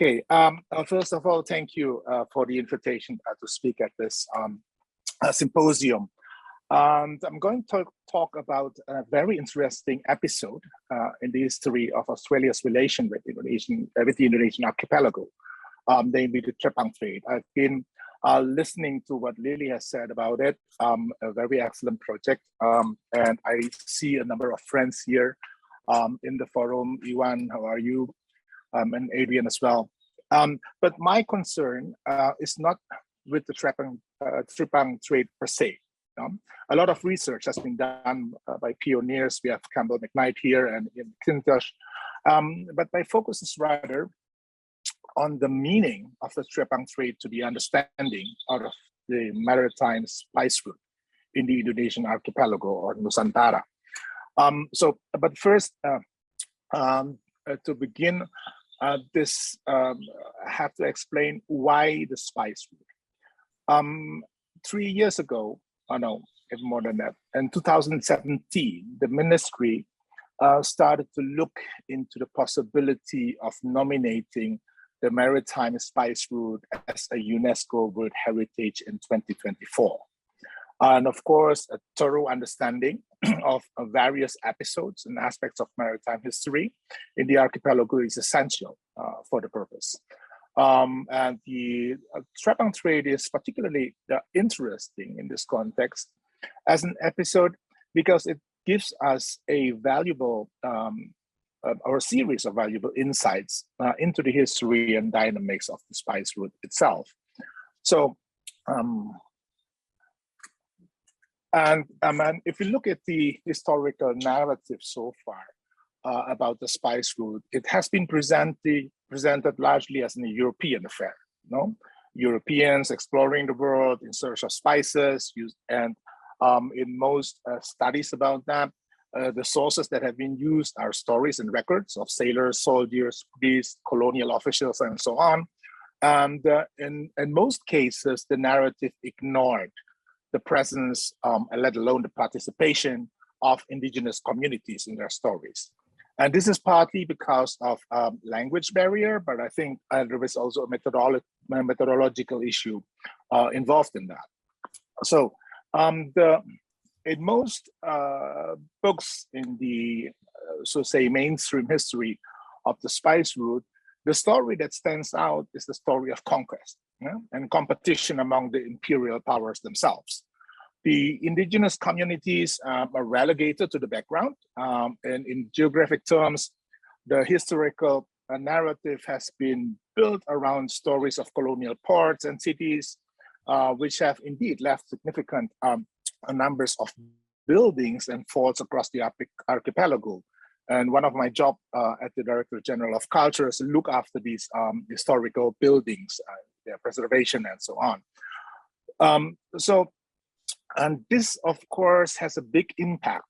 Okay, first of all, thank you for the invitation to speak at this symposium. And I'm going to talk about a very interesting episode in the history of Australia's relation with the Indonesian archipelago, namely the trepang trade. I've been listening to what Lily has said about it, a very excellent project. And I see a number of friends here in the forum. Iwan, how are you? And Adrian as well. But my concern is not with the trepang trade per se. A lot of research has been done by pioneers. We have Campbell McKnight here and Ian McIntosh. But my focus is rather on the meaning of the trepang trade to the understanding of the maritime spice route in the Indonesian archipelago or Nusantara. But first, to begin, I have to explain why the spice route. 3 years ago, no, even more than that, in 2017, the ministry started to look into the possibility of nominating the maritime spice route as a UNESCO World Heritage in 2024. And of course, a thorough understanding of various episodes and aspects of maritime history in the archipelago is essential for the purpose. And the trepang trade is particularly interesting in this context as an episode because it gives us a valuable or a series of valuable insights into the history and dynamics of the spice route itself. So, and if you look at the historical narrative so far about the spice route, it has been presented largely as a European affair. No, Europeans exploring the world in search of spices, and in most studies about that, the sources that have been used are stories and records of sailors, soldiers, priests, colonial officials, and so on. And in most cases, the narrative ignored the presence, let alone the participation of indigenous communities in their stories. And this is partly because of language barrier, but I think there is also a methodological issue involved in that. So in most books in the, mainstream history of the spice route, the story that stands out is the story of conquest and competition among the imperial powers themselves. The indigenous communities are relegated to the background, and in geographic terms, the historical narrative has been built around stories of colonial ports and cities, which have indeed left significant numbers of buildings and forts across the archipelago. And one of my jobs at the Directorate General of Culture is to look after these historical buildings, their preservation, and so on. And this, of course, has a big impact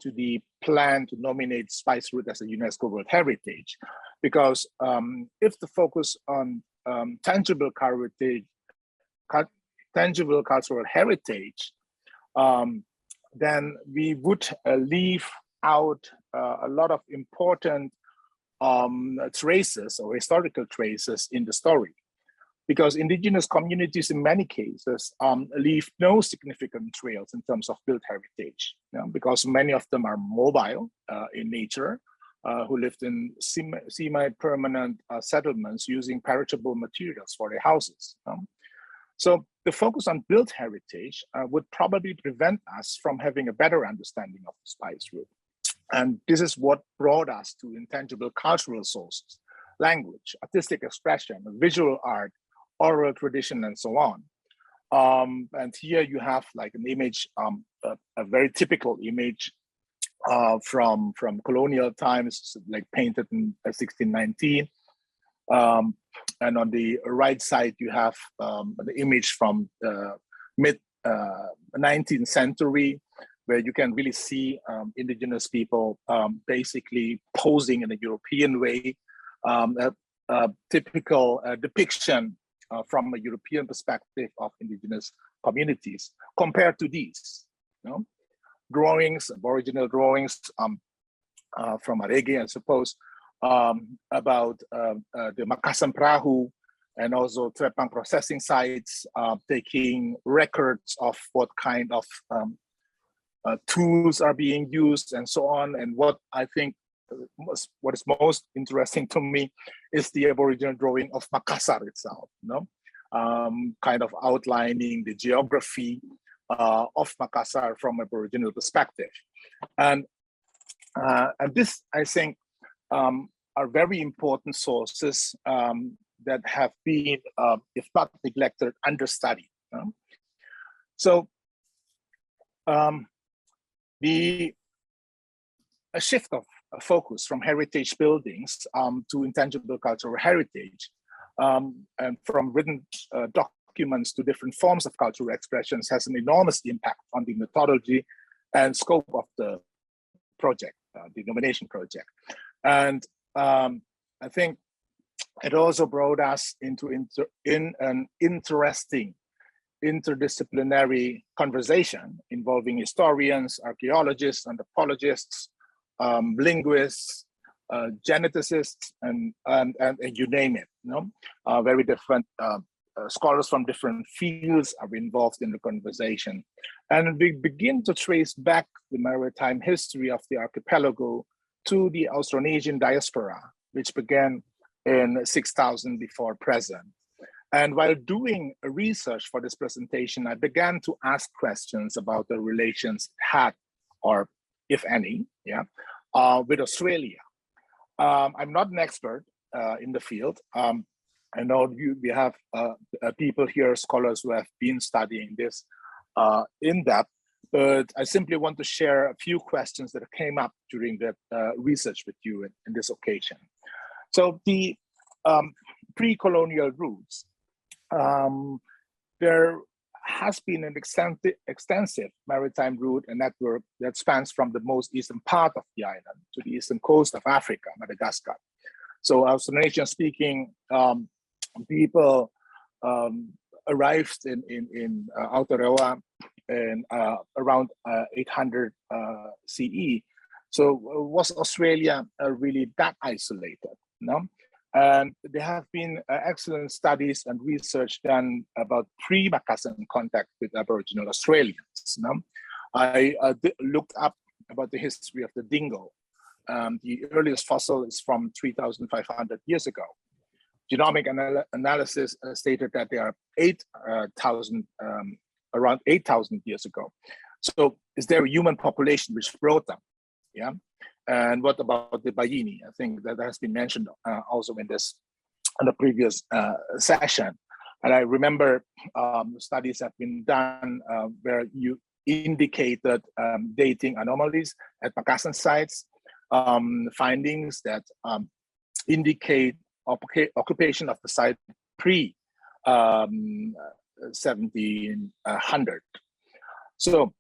to the plan to nominate spice route as a UNESCO World Heritage, because if the focus on tangible cultural heritage, then we would leave out a lot of important traces or historical traces in the story, because indigenous communities in many cases leave no significant trails in terms of built heritage, because many of them are mobile in nature, who lived in semi-permanent settlements using perishable materials for their houses. So the focus on built heritage would probably prevent us from having a better understanding of the spice route. And this is what brought us to intangible cultural sources, language, artistic expression, visual art, oral tradition, and so on. And here you have like an image, a very typical image from colonial times, like painted in 1619. And on the right side, you have the image from the mid-19th century, where you can really see indigenous people basically posing in a European way, a typical depiction from a European perspective of indigenous communities compared to these drawings, aboriginal drawings from Arege, I suppose, about the Makassar Perahu and also trepang processing sites, taking records of what kind of tools are being used and so on. And what I think what is most interesting to me is the Aboriginal drawing of Makassar itself, kind of outlining the geography of Makassar from Aboriginal perspective. And this, I think, are very important sources that have been, if not neglected, understudied. So a shift of focus from heritage buildings to intangible cultural heritage, and from written documents to different forms of cultural expressions has an enormous impact on the methodology and scope of the project, the nomination project. And I think it also brought us into an interesting interdisciplinary conversation involving historians, archaeologists, anthropologists, linguists, geneticists, and you name it. Very different scholars from different fields are involved in the conversation, and we begin to trace back the maritime history of the archipelago to the Austronesian diaspora, which began in 6000 before present. And while doing research for this presentation, I began to ask questions about the relations it had, or if any, with Australia. I'm not an expert in the field. I know we have people here, scholars who have been studying this in depth, but I simply want to share a few questions that came up during the research with you in this occasion. So the pre-colonial roots, there has been an extensive maritime route and network that spans from the most eastern part of the island to the eastern coast of Africa, Madagascar. So Austronesian speaking people arrived in Aotearoa in around 800 CE. So was Australia really that isolated? No? And there have been excellent studies and research done about pre-Macassan contact with Aboriginal Australians. No? I looked up about the history of the dingo. The earliest fossil is from 3,500 years ago. Genomic analysis stated that there are 8,000, around 8,000 years ago. So is there a human population which brought them? Yeah. And what about the Bayini? I think that has been mentioned also in the previous session. And I remember studies have been done where you indicated dating anomalies at Makassar sites, findings that indicate occupation of the site pre 1700. So,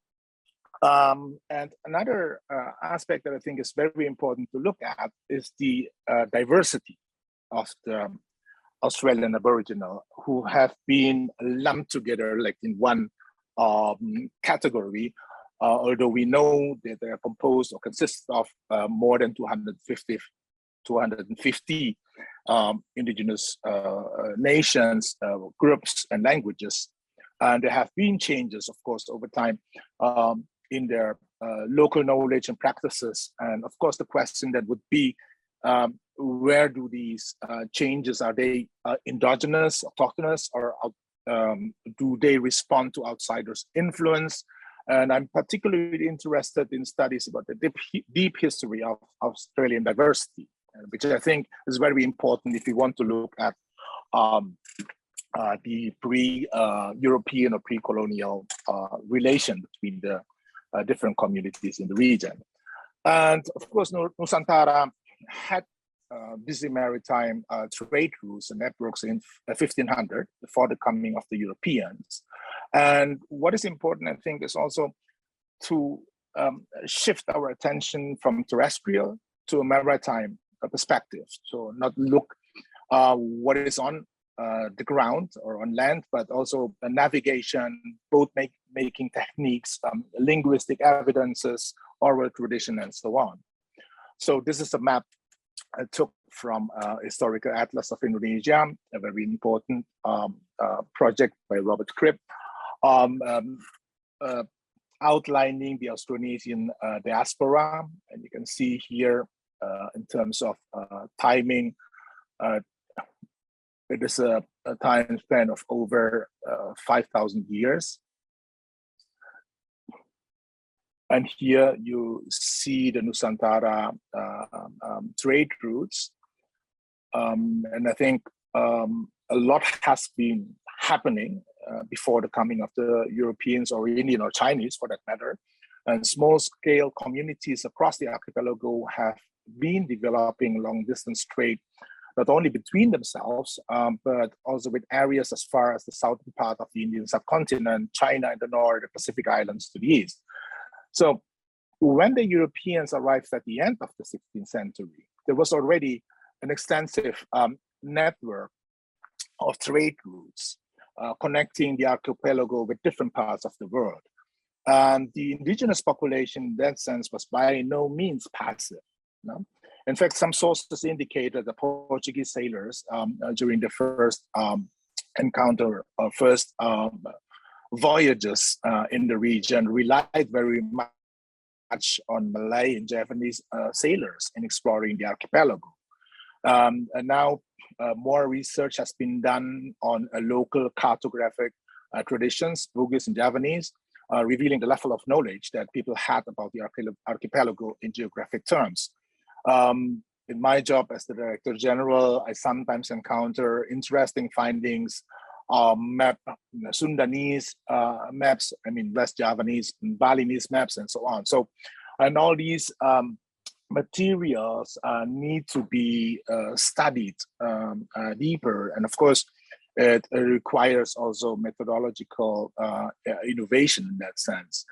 and another aspect that I think is very important to look at is the diversity of the Australian Aboriginal who have been lumped together like in one category, although we know that they are composed or consist of more than 250 indigenous nations, groups, and languages. And there have been changes, of course, over time in their local knowledge and practices. And of course, the question that would be, where do these changes, are they endogenous, autochthonous, or do they respond to outsiders' influence? And I'm particularly interested in studies about the deep history of Australian diversity, which I think is very important if we want to look at the pre-European or pre-colonial relation between the different communities in the region. And of course, Nusantara had busy maritime trade routes and networks in 1500 before the coming of the Europeans. And what is important, I think, is also to shift our attention from terrestrial to a maritime perspective. So not look what is on the ground or on land, but also navigation, boat making techniques, linguistic evidences, oral tradition, and so on. So this is a map took from Historical Atlas of Indonesia, a very important project by Robert Cribb, outlining the Austronesian diaspora. And you can see here in terms of timing, it is a time span of over 5,000 years. And here you see the Nusantara trade routes. And I think a lot has been happening before the coming of the Europeans or Indian or Chinese for that matter. And small-scale communities across the archipelago have been developing long-distance trade, not only between themselves, but also with areas as far as the southern part of the Indian subcontinent, China in the north, the Pacific Islands to the east. So when the Europeans arrived at the end of the 16th century, there was already an extensive network of trade routes connecting the archipelago with different parts of the world. And the indigenous population in that sense was by no means passive. No? In fact, some sources indicate that the Portuguese sailors during the first encounter, first voyages in the region relied very much on Malay and Japanese sailors in exploring the archipelago. And now more research has been done on local cartographic traditions, Bugis and Javanese, revealing the level of knowledge that people had about the archipelago in geographic terms. In my job as the Director General, I sometimes encounter interesting findings, Sundanese maps, I mean West Javanese and Balinese maps and so on. So, and all these materials need to be studied deeper. And of course, it requires also methodological innovation in that sense.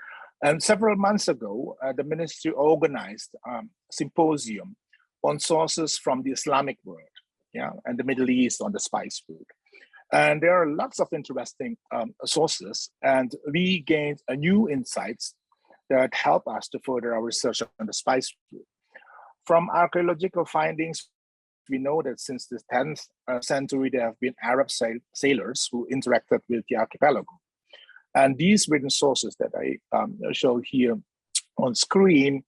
And several months ago, the ministry organized a symposium on sources from the Islamic world, and the Middle East on the spice route. And there are lots of interesting sources, and we gained new insights that help us to further our research on the spice route. From archaeological findings, we know that since the 10th century, there have been Arab sailors who interacted with the archipelago. And these written sources that I show here on screen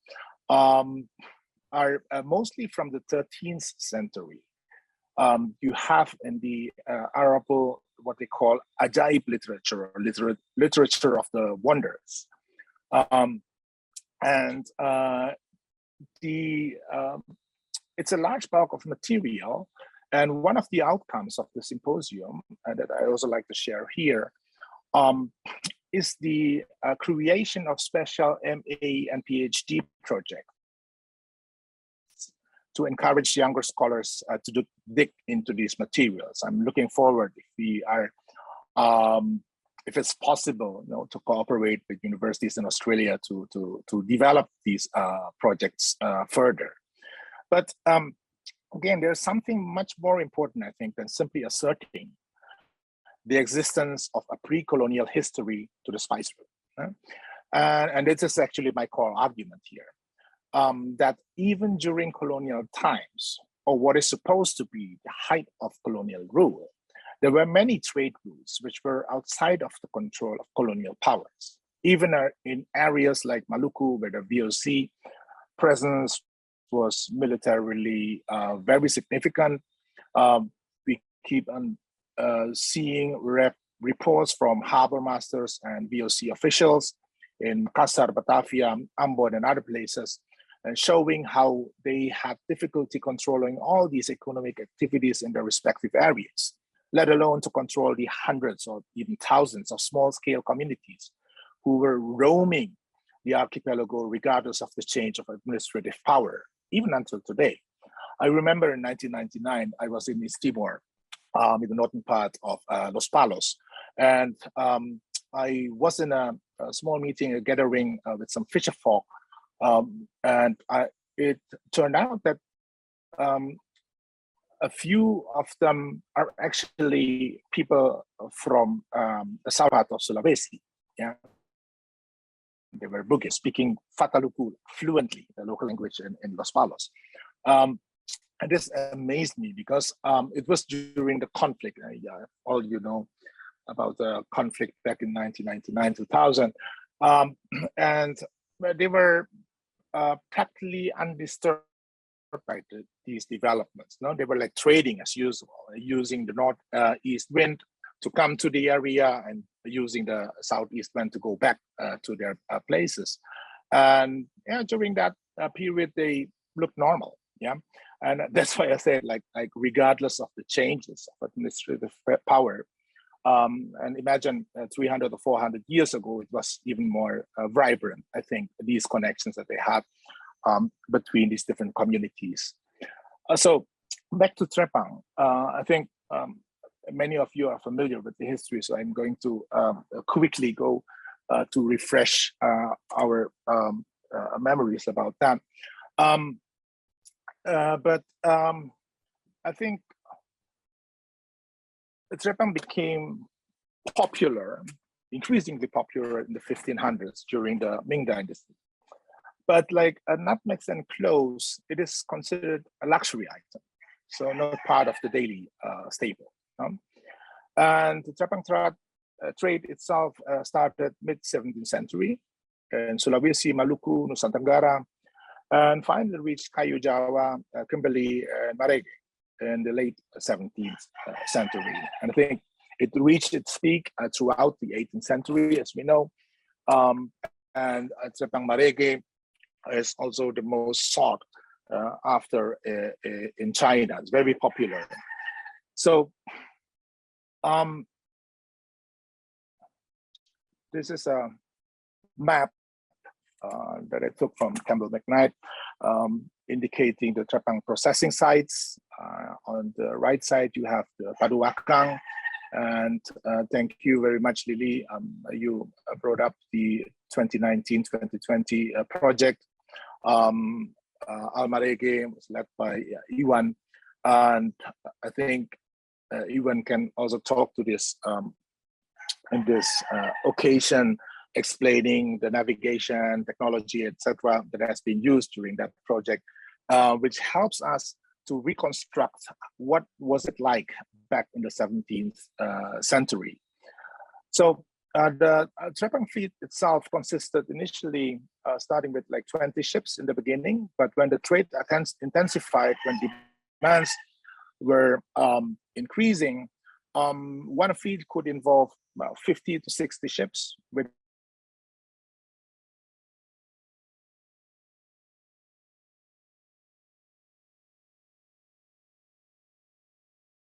are mostly from the 13th century. You have in the Arable what they call ajaib literature, or literature of the wonders. It's a large bulk of material. And one of the outcomes of the symposium that I also like to share here is the creation of special MA and PhD projects to encourage younger scholars to dig into these materials. I'm looking forward if we are, if it's possible, to cooperate with universities in Australia to develop these projects further. But again, there's something much more important, I think, than simply asserting the existence of a pre-colonial history to the spice route. And this is actually my core argument here, that even during colonial times, or what is supposed to be the height of colonial rule, there were many trade routes which were outside of the control of colonial powers. Even in areas like Maluku, where the VOC presence was militarily very significant, we keep on seeing reports from harbor masters and VOC officials in Makassar, Batavia, Ambon, and other places, and showing how they have difficulty controlling all these economic activities in their respective areas, let alone to control the hundreds or even thousands of small-scale communities who were roaming the archipelago regardless of the change of administrative power, even until today. I remember in 1999, I was in East Timor, in the northern part of Los Palos, and I was in a small meeting, a gathering with some fisher folk, and it turned out that a few of them are actually people from the south part of Sulawesi. They were Bugis, speaking Fataluku fluently, the local language in Los Palos. And this amazed me because it was during the conflict. All you know about the conflict back in 1999, 2000. And they were practically undisturbed by these developments. No, they were like trading as usual, using the northeast wind to come to the area and using the southeast wind to go back to their places. And yeah, during that period, they looked normal. Yeah, and that's why I said like regardless of the changes of administrative power. And imagine 300 or 400 years ago, it was even more vibrant, I think, these connections that they had between these different communities. So back to trepang, I think many of you are familiar with the history, so I'm going to quickly go to refresh our memories about that. But I think trepang became popular, increasingly popular in the 1500s during the Ming Dynasty. But like nutmegs and cloves, it is considered a luxury item, so not part of the daily staple. And the trepang trade itself started mid-17th century in Sulawesi, Maluku, Nusa Tenggara, and finally reached Kayu Jawa, Kimberley, and Marege in the late 17th century. And I think it reached its peak throughout the 18th century, as we know. And trepang Marege is also the most sought after in China. It's very popular. So this is a map that I took from Campbell McKnight, indicating the trepang processing sites. On the right side, you have the Paduakang. And thank you very much, Lily. You brought up the 2019-2020 project. Almarege was led by Iwan. And I think Iwan can also talk to this in this occasion, explaining the navigation, technology, etc., that has been used during that project, which helps us to reconstruct what was it like back in the 17th century. So the trepang fleet itself consisted initially starting with like 20 ships in the beginning, but when the trade intensified, when demands were increasing, one fleet could involve 50 to 60 ships with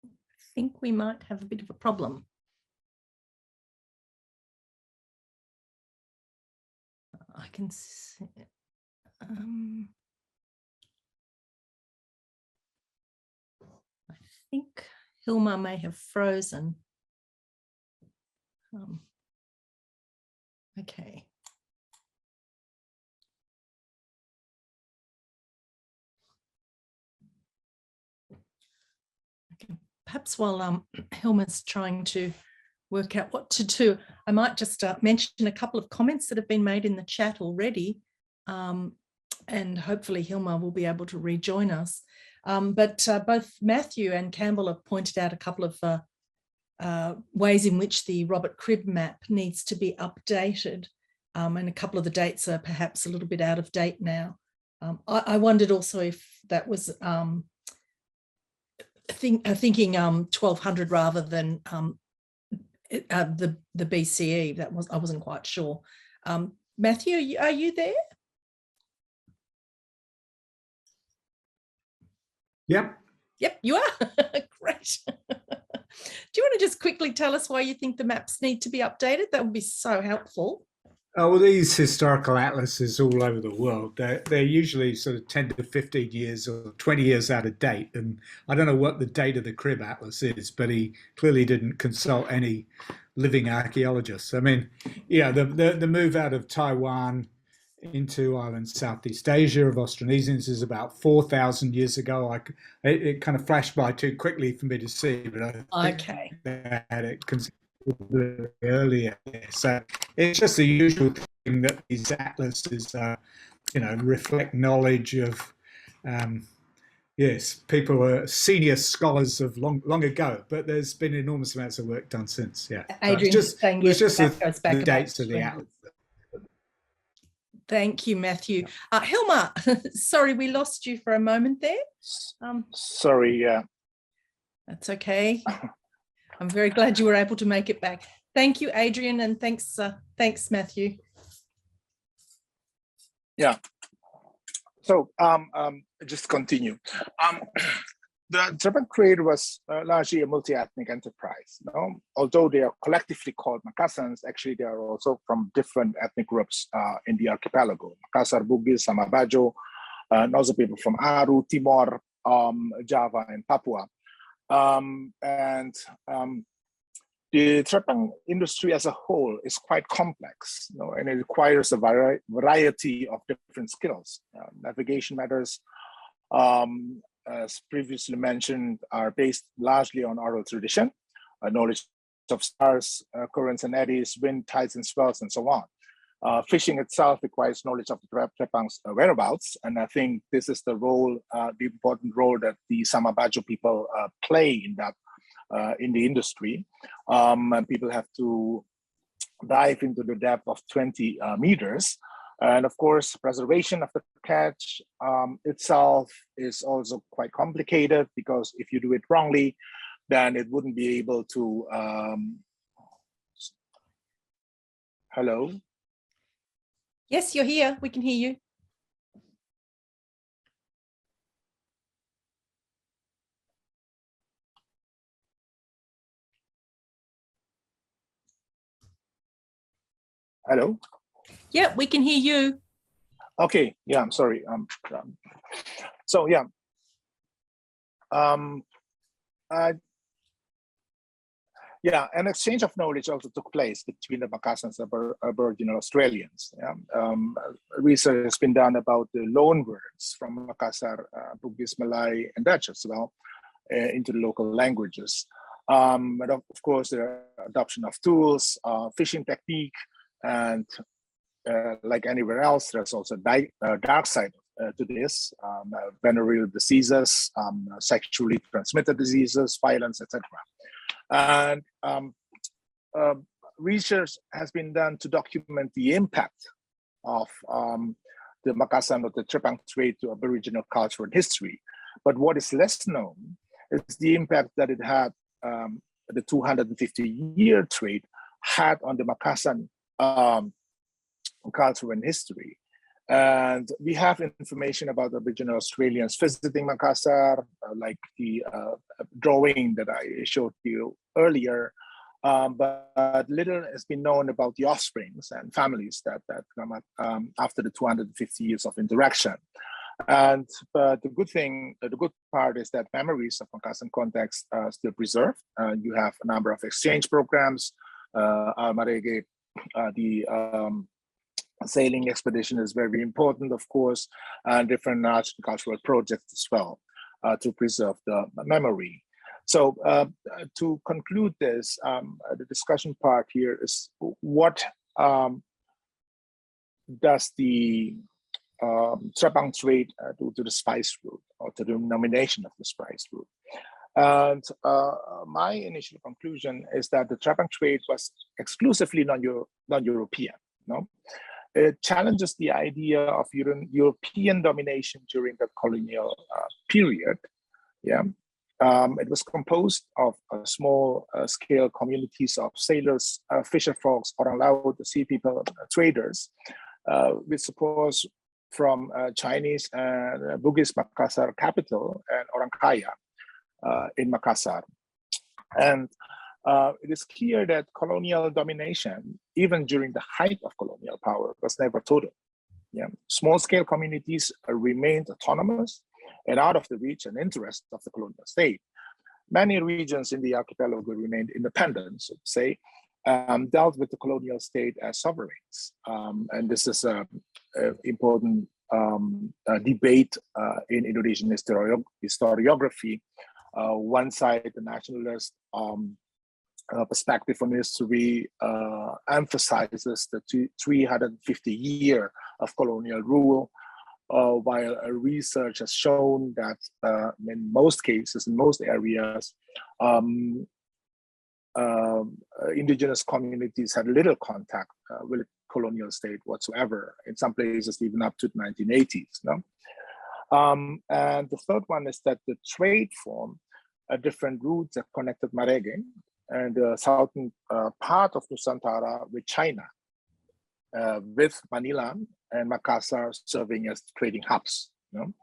I think we might have a bit of a problem. I can see, I think Hilmar may have frozen. Okay. Okay. Perhaps while Hilmar's trying to work out what to do, I might just mention a couple of comments that have been made in the chat already, and hopefully Hilmar will be able to rejoin us. But both Matthew and Campbell have pointed out a couple of ways in which the Robert Cribb map needs to be updated, and a couple of the dates are perhaps a little bit out of date now. I wondered also if that was thinking 1200 rather than the BCE. That was, I wasn't quite sure. Matthew, are you there? Yep. Yep, you are. Great. Do you want to just quickly tell us why you think the maps need to be updated? That would be so helpful. Oh, well, these historical atlases all over the world, they're usually sort of 10 to 15 years or 20 years out of date. And I don't know what the date of the Cribb Atlas is, but he clearly didn't consult any living archaeologists. I mean, yeah, the move out of Taiwan into islands Southeast Asia of Austronesians is about 4,000 years ago. It kind of flashed by too quickly for me to see, but I think they had it earlier. So it's just the usual thing that these atlases, reflect knowledge of Yes, people are senior scholars of long ago, but there's been enormous amounts of work done since. Yeah, Adrian is saying it was yes, just goes back the about dates of the atlas. Thank you, Matthew. Hilmar, sorry, we lost you for a moment there. Sorry, yeah. That's okay. I'm very glad you were able to make it back. Thank you, Adrian, and thanks, Matthew. Yeah. So just continue. The Directorate was largely a multi-ethnic enterprise. Although they are collectively called Macassans, actually they are also from different ethnic groups in the archipelago: Makassar, Bugis, Sama Bajo, and also people from Aru, Timor, Java, and Papua. The trepang industry as a whole is quite complex, and it requires a variety of different skills. Navigation matters, as previously mentioned, are based largely on oral tradition, knowledge of stars, currents and eddies, wind, tides and swells, and so on. Fishing itself requires knowledge of the trepang's whereabouts, and I think this is the role, the important role that the Sama Bajo people play in that. In the industry, and people have to dive into the depth of 20 meters. And of course, preservation of the catch itself is also quite complicated, because if you do it wrongly, then it wouldn't be able to. Hello? Yes, you're here. We can hear you. Hello? Yeah, we can hear you. Okay, yeah, I'm sorry. So yeah. Yeah, an exchange of knowledge also took place between the Makassans and Aboriginal Australians. Research has been done about the loan words from Makassar, Bugis, Malay, and Dutch as well into the local languages. But of course, the adoption of tools, fishing technique, and like anywhere else, there's also a dark side to this: venereal diseases, sexually transmitted diseases, violence, etc. And research has been done to document the impact of the Makassar or the trepang trade to Aboriginal culture and history. But what is less known is the impact that it had, the 250-year trade had on the Makassan culture and history. And we have information about Aboriginal Australians visiting Makassar, like the drawing that I showed you earlier. But little has been known about the offsprings and families that come up after the 250 years of interaction. But the good part is that memories of Makassan context are still preserved. You have a number of exchange programs, Almarege, the sailing expedition is very important, of course, and different arts and cultural projects as well to preserve the memory. So to conclude this, the discussion part here is what does the trepang trade do to the spice route, or to the nomination of the spice route? And my initial conclusion is that the trepang trade was exclusively non-European. It challenges the idea of European domination during the colonial period. It was composed of small scale communities of sailors, fisher folks, orang laut, sea people, traders, with support from Chinese and Bugis Makassar capital and orang kaya in Makassar. And it is clear that colonial domination, even during the height of colonial power, was never total. Small-scale communities remained autonomous and out of the reach and interest of the colonial state. Many regions in the archipelago remained independent, so to say, dealt with the colonial state as sovereigns. And this is an important debate in Indonesian historiography. One side, the nationalist perspective on history emphasizes the 350 years of colonial rule while research has shown that in most cases, in most areas, indigenous communities had little contact with colonial state whatsoever, in some places even up to the 1980s. No? And the third one is that the trade form different routes that connected Marege and the southern part of Nusantara with China, with Manila and Makassar serving as trading hubs. You know?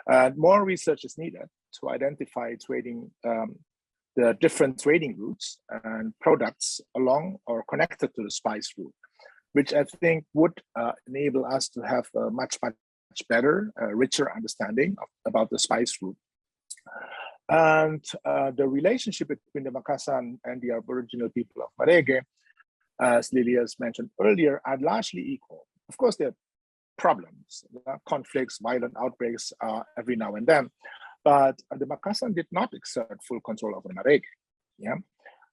And more research is needed to identify trading, the different trading routes and products along or connected to the spice route, which I think would enable us to have a much better, richer understanding about the spice route. And the relationship between the Makassar and the Aboriginal people of Marege, as Lily has mentioned earlier, are largely equal. Of course, there are problems, conflicts, violent outbreaks every now and then, but the Makassar did not exert full control over Marege. Yeah?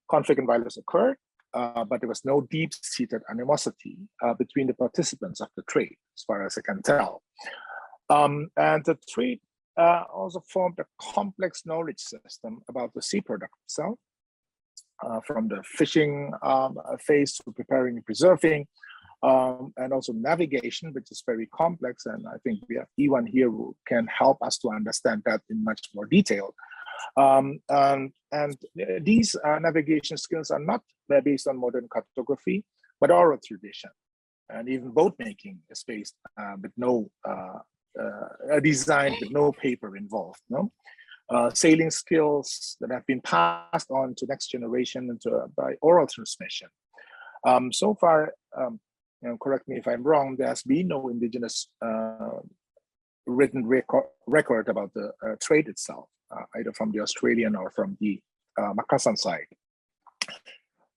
Conflict and violence occurred, but there was no deep-seated animosity between the participants of the trade, as far as I can tell. And the trade also formed a complex knowledge system about the sea product itself, from the fishing phase to preparing and preserving, and also navigation, which is very complex. And I think we have Iwan here who can help us to understand that in much more detail. And these navigation skills are not based on modern cartography, but oral tradition. And even boat making is based with no design with no paper involved. No, sailing skills that have been passed on to next generation by oral transmission. So far, correct me if I'm wrong, there has been no indigenous written record about the trade itself, either from the Australian or from the Makassar side.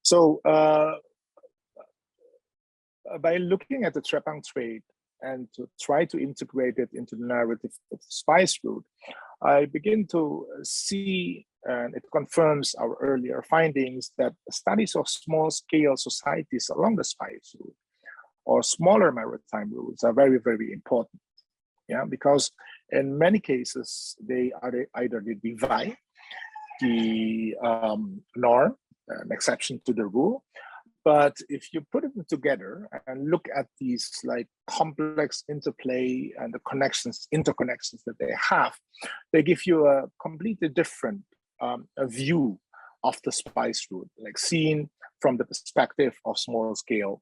So by looking at the trepang trade and to try to integrate it into the narrative of the spice route, I begin to see, and it confirms our earlier findings, that studies of small-scale societies along the spice route or smaller maritime routes are very, very important. Yeah, because in many cases, they are either the divide, the norm, an exception to the rule. But if you put it together and look at these like complex interplay and the interconnections that they have, they give you a completely different a view of the spice route, like seen from the perspective of small scale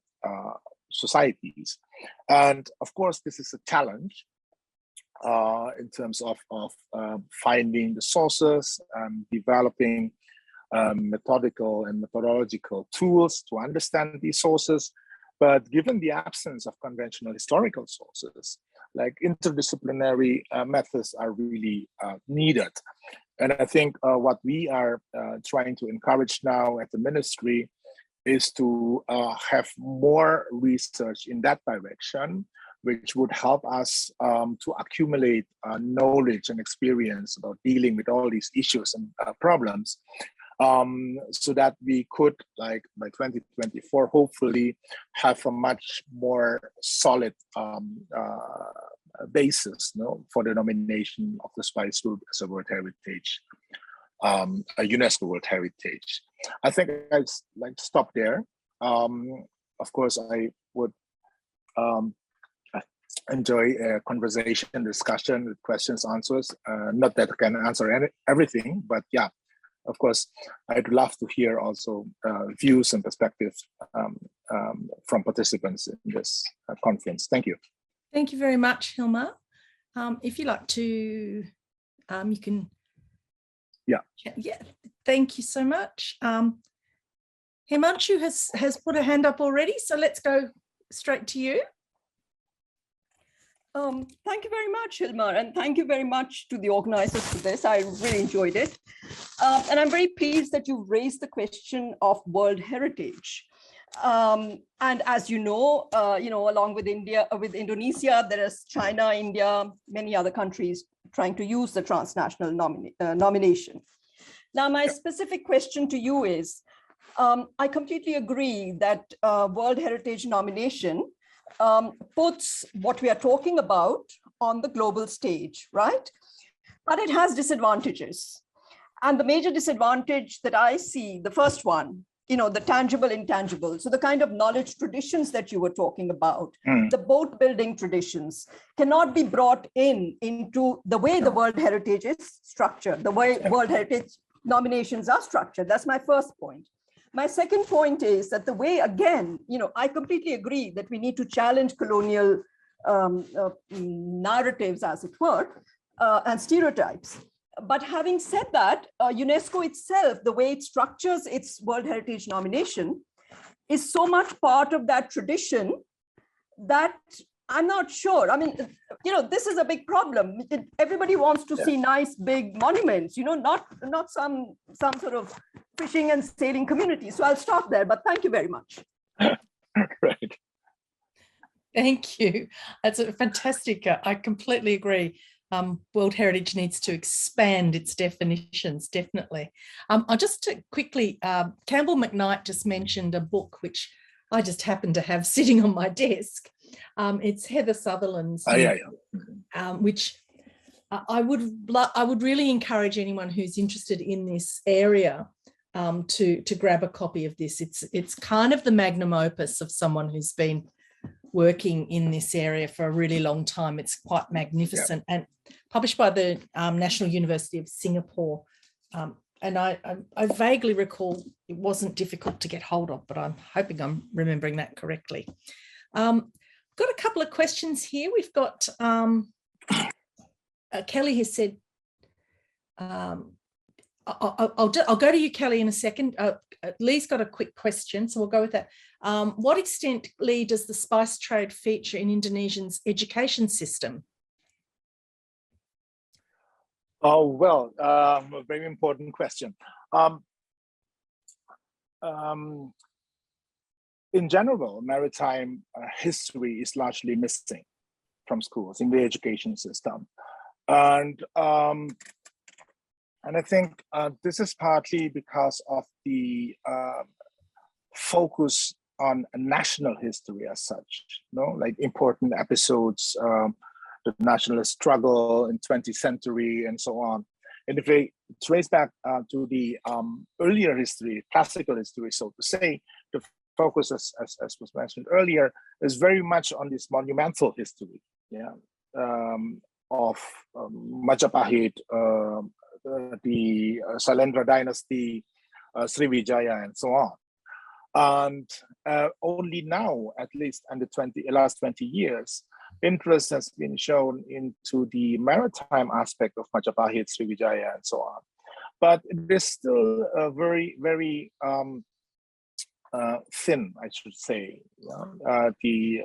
societies. And of course, this is a challenge in terms of finding the sources, developing methodical and methodological tools to understand these sources. But given the absence of conventional historical sources, like interdisciplinary methods are really needed. And I think what we are trying to encourage now at the ministry is to have more research in that direction, which would help us to accumulate knowledge and experience about dealing with all these issues and problems, so that we could, like by 2024, hopefully have a much more solid basis, for the nomination of the spice route as a World Heritage, a UNESCO World Heritage. I think I'd like to stop there. Of course, I would enjoy a conversation, discussion with questions, answers. Not that I can answer everything, but yeah, of course, I'd love to hear also views and perspectives from participants in this conference. Thank you. Thank you very much, Hilmar. If you'd like to, you can. Yeah. Yeah. Thank you so much. Himanshu has put a hand up already, so let's go straight to you. Thank you very much, Hilmar, and thank you very much to the organizers for this. I really enjoyed it. And I'm very pleased that you raised the question of World Heritage. And as you know, along with Indonesia, there is China, India, many other countries trying to use the transnational nomination. Now, my specific question to you is, I completely agree that World Heritage nomination puts what we are talking about on the global stage, right? But it has disadvantages. And the major disadvantage that I see, the first one, the tangible, intangible. So the kind of knowledge traditions that you were talking about, the boat building traditions cannot be brought into the way the World Heritage is structured, the way World Heritage nominations are structured. That's my first point. My second point is that the way, again, I completely agree that we need to challenge colonial narratives, as it were, and stereotypes. But having said that, UNESCO itself, the way it structures its World Heritage nomination is so much part of that tradition that I'm not sure. I mean, this is a big problem. Everybody wants to see nice big monuments, not some sort of fishing and sailing community. So I'll stop there, but thank you very much. Right. Thank you. That's a fantastic. I completely agree. World Heritage needs to expand its definitions, definitely. I'll just quickly, Campbell McKnight just mentioned a book which I just happen to have sitting on my desk. It's Heather Sutherland's, which I would really encourage anyone who's interested in this area to grab a copy of this. It's kind of the magnum opus of someone who's been working in this area for a really long time. It's quite magnificent and published by the National University of Singapore. And I vaguely recall it wasn't difficult to get hold of, but I'm hoping I'm remembering that correctly. Got a couple of questions here. We've got Kelly has said, I'll go to you, Kelly, in a second. Lee's got a quick question, so we'll go with that. What extent, Lee, does the spice trade feature in Indonesia's education system? Oh, well, a very important question. In general, maritime history is largely missing from schools in the education system. And I think this is partly because of the focus on national history as such, like important episodes, the nationalist struggle in 20th century and so on. And if we trace back to the earlier history, classical history, so to say, the focus, as was mentioned earlier, is very much on this monumental history, of Majapahit, the Sailendra dynasty, Sriwijaya, and so on. And only now, at least in the last 20 years, interest has been shown into the maritime aspect of Majapahit, Sriwijaya, and so on. But it is still very, very thin, I should say. The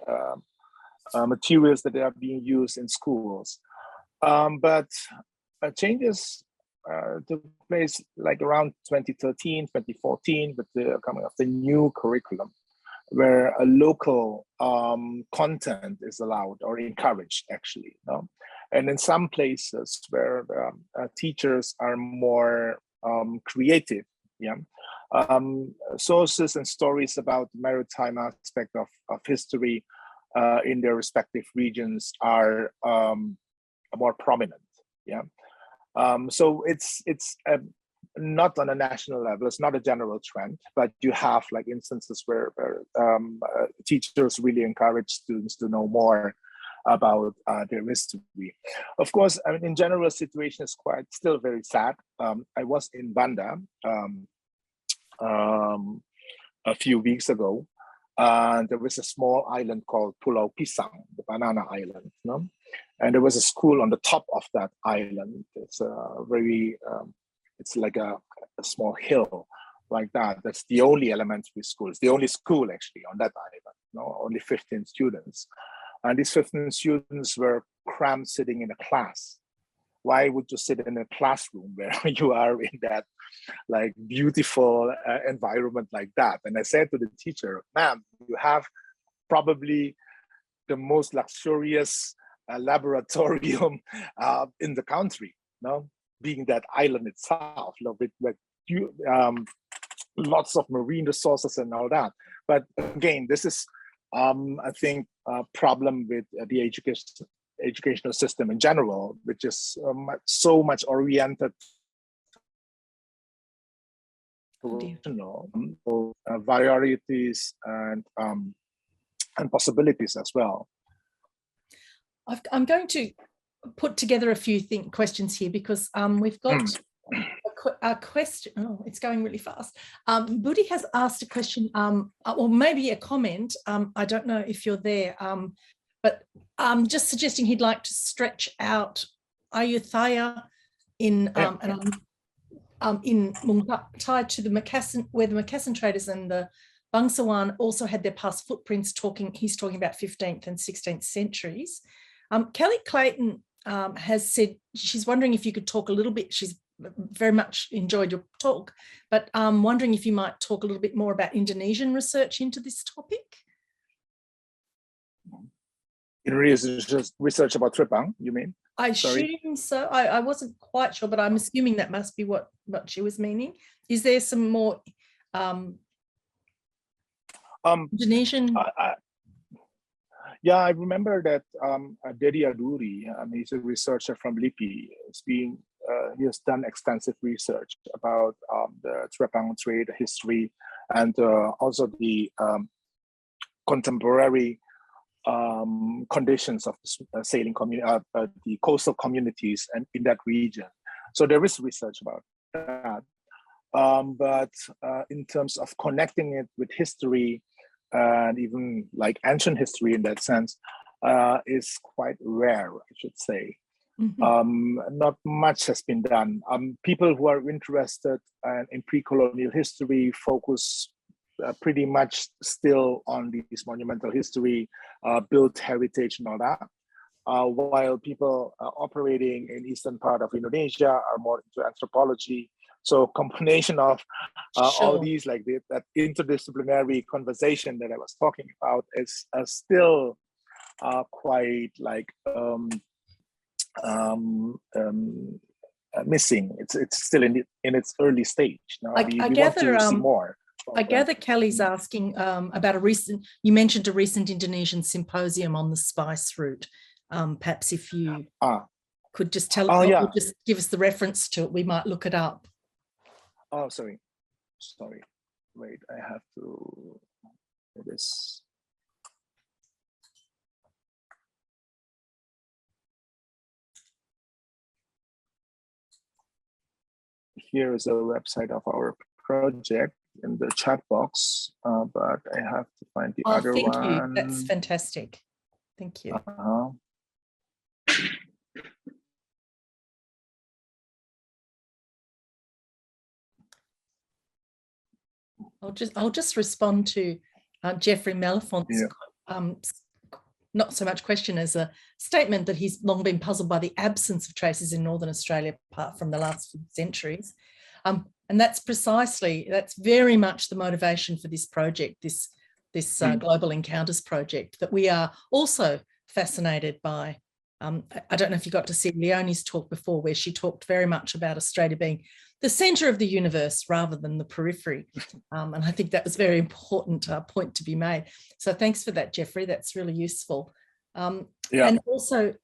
materials that are being used in schools. But changes took place like around 2013, 2014, with the coming of the new curriculum, where a local content is allowed or encouraged, actually. And in some places where teachers are more creative, sources and stories about the maritime aspect of history in their respective regions are more prominent. So it's not on a national level. It's not a general trend, but you have like instances where teachers really encourage students to know more about their history. Of course, I mean, in general, the situation is still very sad. I was in Banda a few weeks ago, and there was a small island called Pulau Pisang, the banana island. And there was a school on the top of that island. It's a it's like a small hill like that. That's the only elementary school. It's the only school actually on that island. Only 15 students. And these 15 students were crammed sitting in a class. Why would you sit in a classroom where you are in that like beautiful environment like that? And I said to the teacher, ma'am, you have probably the most luxurious laboratorium in the country, being that island itself, with lots of marine resources and all that. But again, this is, I think, a problem with the educational system in general, which is so much oriented to varieties and possibilities as well. I'm going to put together a few questions here because we've got a question. Oh, it's going really fast. Budi has asked a question, or maybe a comment. I don't know if you're there, but just suggesting he'd like to stretch out Ayutthaya in tied to the Makassar, where the Makassar traders and the Bangsawan also had their past footprints. He's talking about 15th and 16th centuries. Kelly Clayton has said she's wondering if you could talk a little bit. She's very much enjoyed your talk, but wondering if you might talk a little bit more about Indonesian research into this topic. Research about trepang, you mean? I assume so. I wasn't quite sure, but I'm assuming that must be what she was meaning. Is there some more Indonesian? Yeah, I remember that Dedi Aduri, he's a researcher from LIPI. He has done extensive research about the trepang trade history and also the contemporary conditions of the sailing community, the coastal communities, and in that region. So there is research about that. But in terms of connecting it with history and even like ancient history in that sense, is quite rare, I should say. Not much has been done. People who are interested in pre-colonial history focus pretty much still on this monumental history, built heritage and all that, while people operating in eastern part of Indonesia are more into anthropology. So combination of all these, like that interdisciplinary conversation that I was talking about is still quite like missing. It's still in its early stage. Now, we want to see more. I gather Kelly's asking about you mentioned a recent Indonesian symposium on the spice route. Perhaps if you could just tell us, or just give us the reference to it, we might look it up. Oh, sorry. Wait, I have to do this. Here is a website of our project in the chat box, but I have to find the other one. Thank you. That's fantastic. Thank you. I'll just respond to Jeffrey Malifont's not so much question as a statement that he's long been puzzled by the absence of traces in Northern Australia apart from the last few centuries. And that's very much the motivation for this project, this Global Encounters project, that we are also fascinated by. I don't know if you got to see Leonie's talk before, where she talked very much about Australia being the centre of the universe rather than the periphery. And I think that was a very important point to be made. So thanks for that, Jeffrey. That's really useful. And also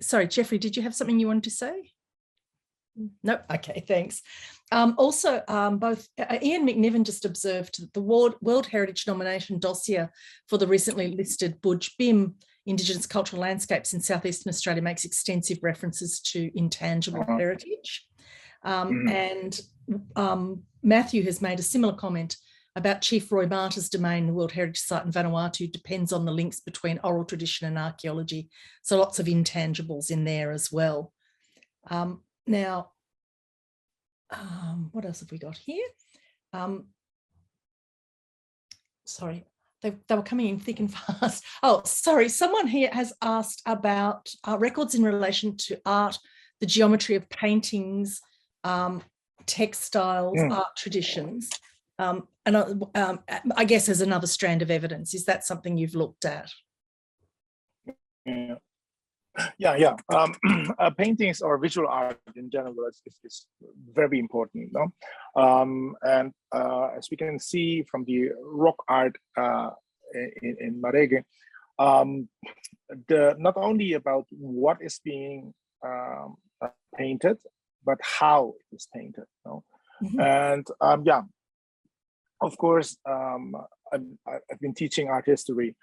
sorry, Jeffrey, did you have something you wanted to say? No, okay, thanks. Also, both Ian McNiven just observed that the World Heritage nomination dossier for the recently listed Budj Bim Indigenous Cultural Landscapes in Southeastern Australia makes extensive references to intangible heritage. And Matthew has made a similar comment about Chief Roy Martyr's domain, the World Heritage Site in Vanuatu, depends on the links between oral tradition and archaeology. So lots of intangibles in there as well. Now, what else have we got here? Sorry, they were coming in thick and fast. Oh, sorry, someone here has asked about records in relation to art, the geometry of paintings, textiles, art traditions, and I guess as another strand of evidence. Is that something you've looked at? Yeah. Paintings or visual art in general is very important, no? And as we can see from the rock art in Marege, not only about what is being painted, but how it is painted. You know? And yeah, of course, I've been teaching art history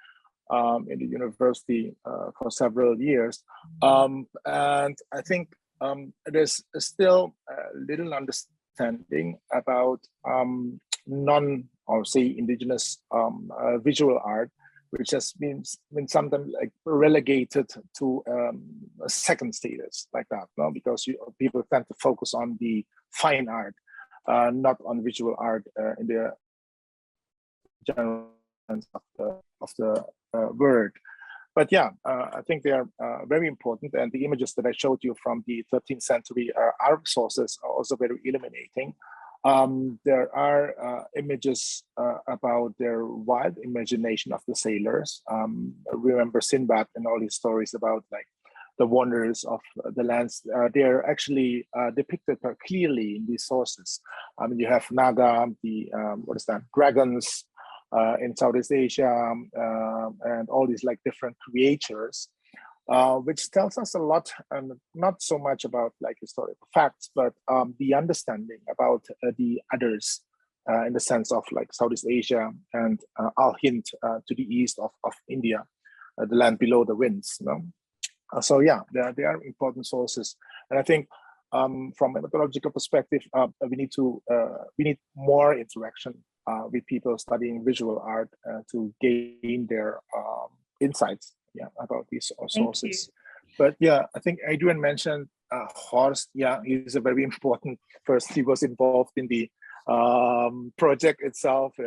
in the university for several years, and I think there's still little understanding about indigenous visual art, which has been sometimes like relegated to a second status like that, no? Because people tend to focus on the fine art, not on visual art in the general sense of the word. But yeah, I think they are very important, and the images that I showed you from the 13th century art sources are also very illuminating. There are images about their wild imagination of the sailors. Remember Sinbad and all his stories about like the wonders of the lands. They are actually depicted clearly in these sources. You have Naga, the dragons in Southeast Asia, and all these like different creatures, which tells us a lot, and not so much about like historical facts, but the understanding about the others in the sense of like Southeast Asia and Al Hind to the east of India, the land below the winds. You know? So yeah, they are important sources, and I think from a methodological perspective, we need more interaction with people studying visual art to gain their insights, yeah, about these sources. But yeah, I think Adrian mentioned Horst. Yeah, he's a very important person. He was involved in the project itself.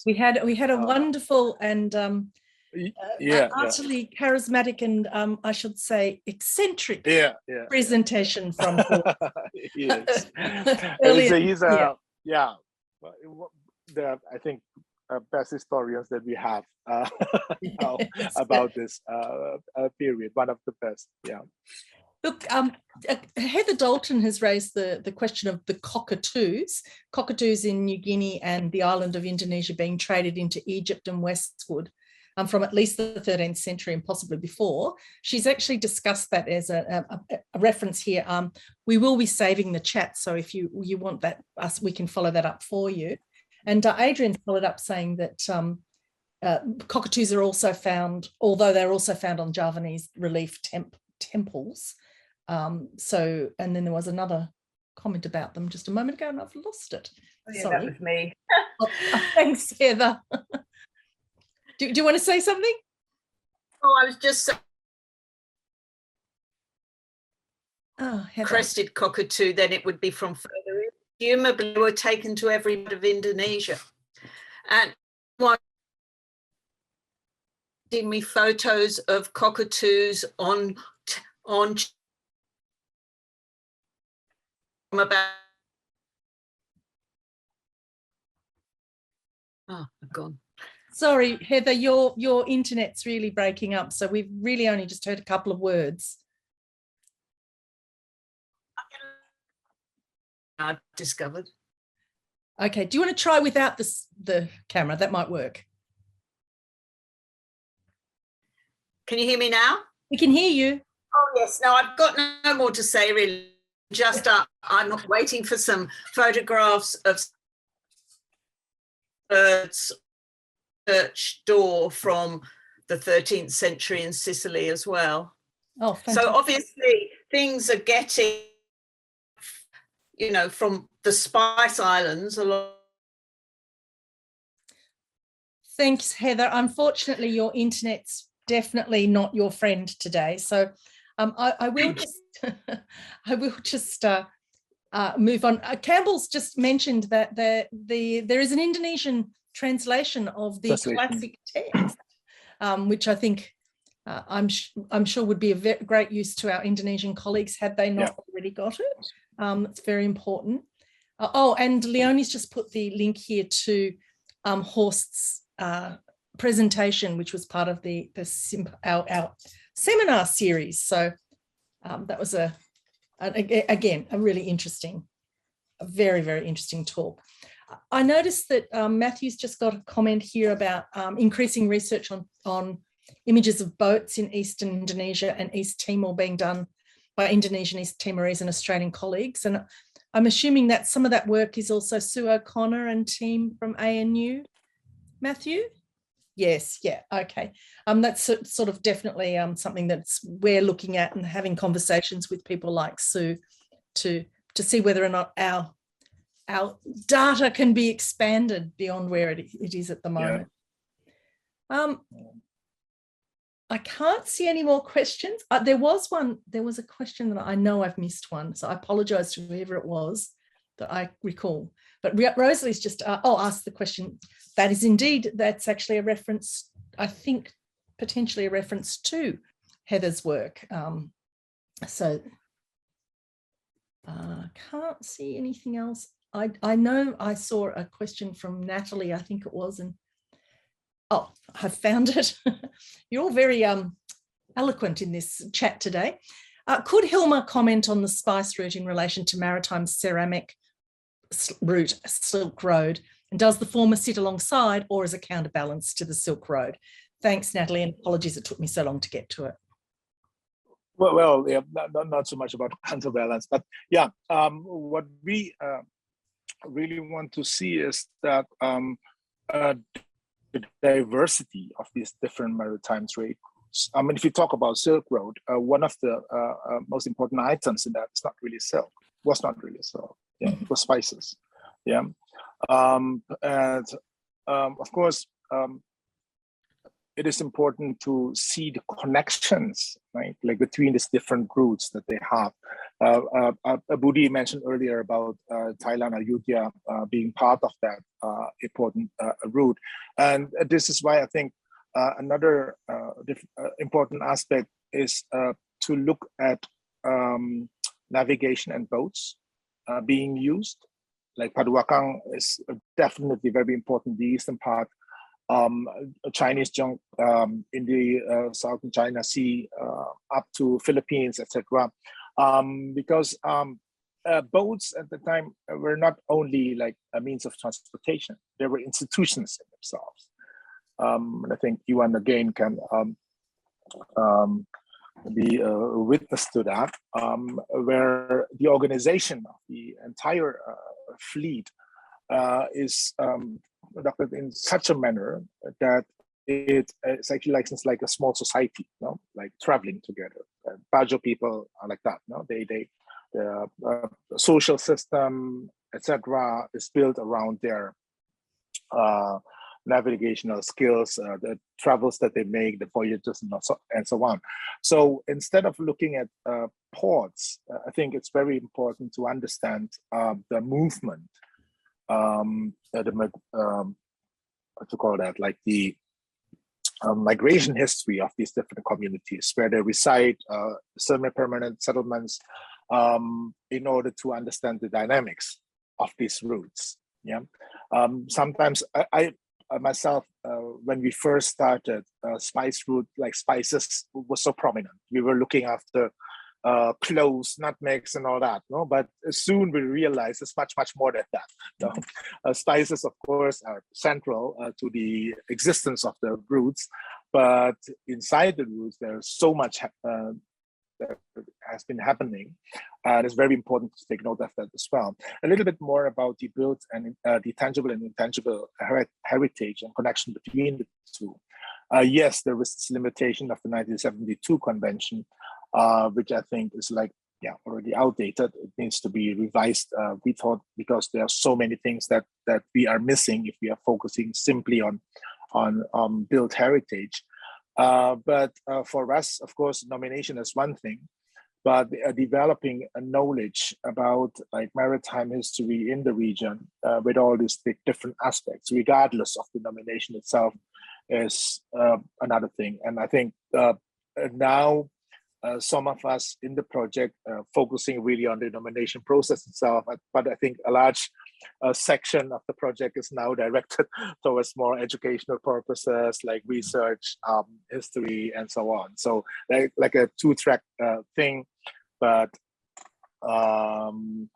We had a wonderful and utterly charismatic and I should say eccentric presentation from Horst. Yes. He's I think best historians that we have about this period, one of the best. Yeah. Look, Heather Dalton has raised the question of the cockatoos in New Guinea and the island of Indonesia being traded into Egypt and westward from at least the 13th century and possibly before. She's actually discussed that as a reference here. We will be saving the chat, so if you want that, we can follow that up for you. And Adrian followed up saying that cockatoos are also found, although they're also found on Javanese relief temples. And then there was another comment about them just a moment ago, and I've lost it. Oh, yeah, sorry. that was me. Thanks, Heather. Do you want to say something? Oh, I was just saying. Oh, crested cockatoo, then it would be from further in. Presumably were taken to every part of Indonesia. And one giving me photos of cockatoos on about. Oh, I've gone. Sorry, Heather, your internet's really breaking up, so we've really only just heard a couple of words. I've discovered. Okay, do you want to try without the camera? That might work. Can you hear me now? We can hear you. Oh yes, no, I've got no more to say really. Just I'm waiting for some photographs of birds church door from the 13th century in Sicily as well. Oh, fantastic. So obviously things are getting, from the Spice Islands a lot. Thanks, Heather. Unfortunately, your internet's definitely not your friend today. So I will just move on. Campbell's just mentioned that there is an Indonesian translation of the classic text, which I think I'm sure would be a great use to our Indonesian colleagues had they not already got it. It's very important. And Leonie's just put the link here to Horst's presentation, which was part of our seminar series. So that was again a really interesting, a very, very interesting talk. I noticed that Matthew's just got a comment here about increasing research on images of boats in Eastern Indonesia and East Timor being done by Indonesian, East Timorese and Australian colleagues. And I'm assuming that some of that work is also Sue O'Connor and team from ANU. Matthew? Yes, yeah, okay. That's sort of definitely something that's we're looking at and having conversations with people like Sue to see whether or not our data can be expanded beyond where it is at the moment. Yeah. I can't see any more questions. There was a question that I know I've missed one, so I apologise to whoever it was that I recall. But Rosalie's just asked the question. That's actually a reference, I think, potentially a reference to Heather's work. So can't see anything else. I know I saw a question from Natalie, I think it was, and I found it. You're all very eloquent in this chat today. Could Hilmar comment on the spice route in relation to maritime ceramic route, Silk Road? And does the former sit alongside or as a counterbalance to the Silk Road? Thanks, Natalie, and apologies it took me so long to get to it. Well, yeah, not so much about counterbalance, but yeah, what we really want to see is that the diversity of these different maritime trade routes. I mean, if you talk about Silk Road, one of the most important items in that is not really silk. Was not really silk. Yeah, it was spices. Yeah, and of course, it is important to see the connections, right, like between these different routes that they have. Budi mentioned earlier about Thailand, Ayutthaya being part of that important route. And this is why I think another important aspect is to look at navigation and boats being used. Like Paduakang is definitely very important, the eastern part. Chinese junk in the southern China Sea up to Philippines, etc. Because boats at the time were not only like a means of transportation; they were institutions in themselves. And I think Yuan again can be a witness to that, where the organization of the entire fleet is conducted in such a manner that it's actually like a small society, you know, like traveling together. Bajo people are like that, you know? The social system, etc., is built around their navigational skills, the travels that they make, the voyages, and so on. So instead of looking at ports, I think it's very important to understand the movement, what to call that, like the migration history of these different communities, where they reside, semi-permanent settlements, in order to understand the dynamics of these routes. Yeah, sometimes I myself, when we first started, spice route, like spices was so prominent. We were looking after cloves, nutmegs, and all that. No, but soon we realized it's much more than that. No? Spices, of course, are central to the existence of the routes, but inside the routes, there's so much that has been happening, and it's very important to take note of that as well. A little bit more about the built and the tangible and intangible heritage and connection between the two. Yes, there was this limitation of the 1972 convention, which I think is like, yeah, already outdated. It needs to be revised, we thought, because there are so many things that we are missing if we are focusing simply on built heritage. But for us, of course, nomination is one thing, but developing a knowledge about like maritime history in the region with all these different aspects, regardless of the nomination itself, is another thing. And I think now some of us in the project focusing really on the nomination process itself, but I think a large section of the project is now directed towards more educational purposes, like research, history, and so on. So like a two-track thing, but the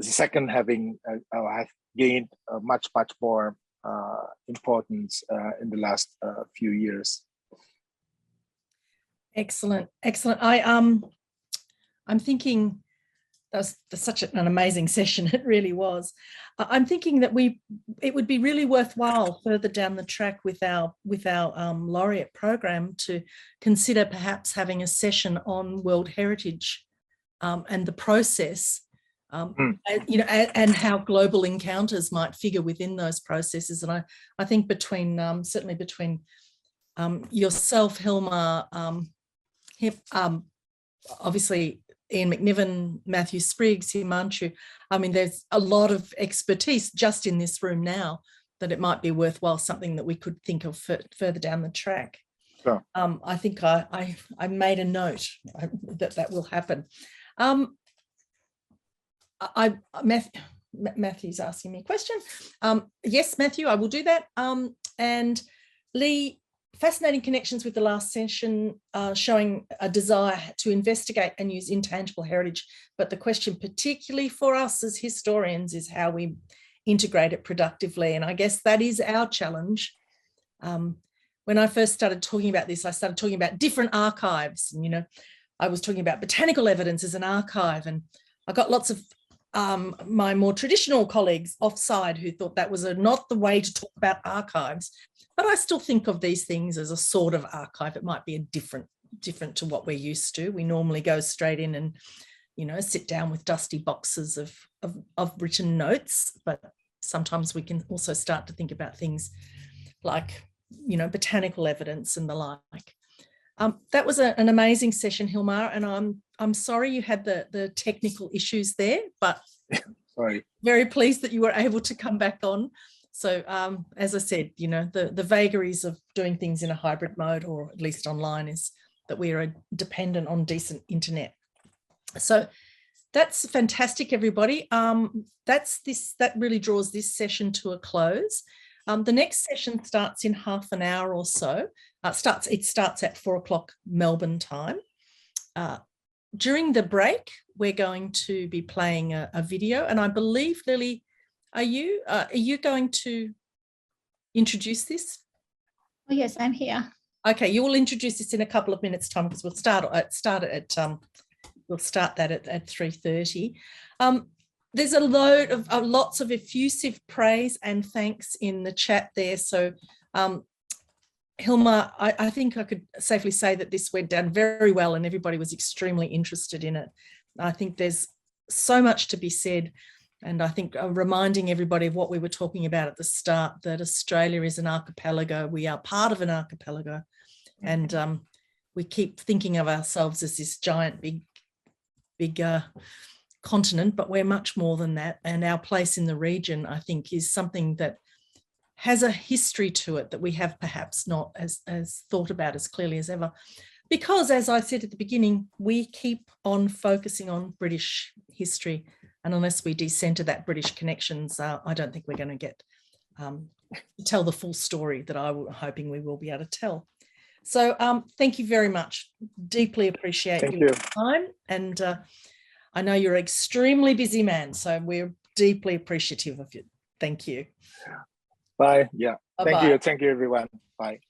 second having have gained much more importance in the last few years. Excellent, excellent. I'm thinking that's such an amazing session. It really was. I'm thinking that it would be really worthwhile further down the track with our laureate program to consider perhaps having a session on World Heritage and the process, and how global encounters might figure within those processes. And I think certainly between yourself, Hilmar, obviously Ian McNiven, Matthew Spriggs, Himanshu, I mean, there's a lot of expertise just in this room now that it might be worthwhile, something that we could think of further down the track. Sure. I think I made a note that will happen. Matthew's asking me a question. Yes, Matthew, I will do that. And Lee, fascinating connections with the last session, showing a desire to investigate and use intangible heritage. But the question particularly for us as historians is how we integrate it productively. And I guess that is our challenge. When I first started talking about this, I started talking about different archives. And, I was talking about botanical evidence as an archive, and I got lots of my more traditional colleagues offside who thought that was not the way to talk about archives. But I still think of these things as a sort of archive. It might be different to what we're used to. We normally go straight in and, sit down with dusty boxes of written notes. But sometimes we can also start to think about things like, botanical evidence and the like. That was an amazing session, Hilmar, and I'm sorry you had the technical issues there, but sorry. Very pleased that you were able to come back on. So as I said, the vagaries of doing things in a hybrid mode, or at least online, is that we are dependent on decent internet. So that's fantastic, everybody. That really draws this session to a close. The next session starts in half an hour or so. It starts at 4 o'clock Melbourne time. During the break, we're going to be playing a video, and I believe, Lily, are you going to introduce this? Oh, yes, I'm here. Okay, you will introduce this in a couple of minutes' time, because we'll start that at 3:30. There's lots of effusive praise and thanks in the chat there. So, Hilmar, I think I could safely say that this went down very well and everybody was extremely interested in it. I think there's so much to be said. And I think reminding everybody of what we were talking about at the start, that Australia is an archipelago. We are part of an archipelago. And we keep thinking of ourselves as this giant, big continent, but we're much more than that. And our place in the region, I think, is something that has a history to it that we have perhaps not as thought about as clearly as ever. Because, as I said at the beginning, we keep on focusing on British history. And unless we decenter that British connections, I don't think we're going to get to tell the full story that I'm hoping we will be able to tell. So thank you very much. Deeply appreciate your time. And I know you're an extremely busy man, so we're deeply appreciative of you. Thank you. Bye. Yeah. Bye-bye. Thank you. Thank you, everyone. Bye.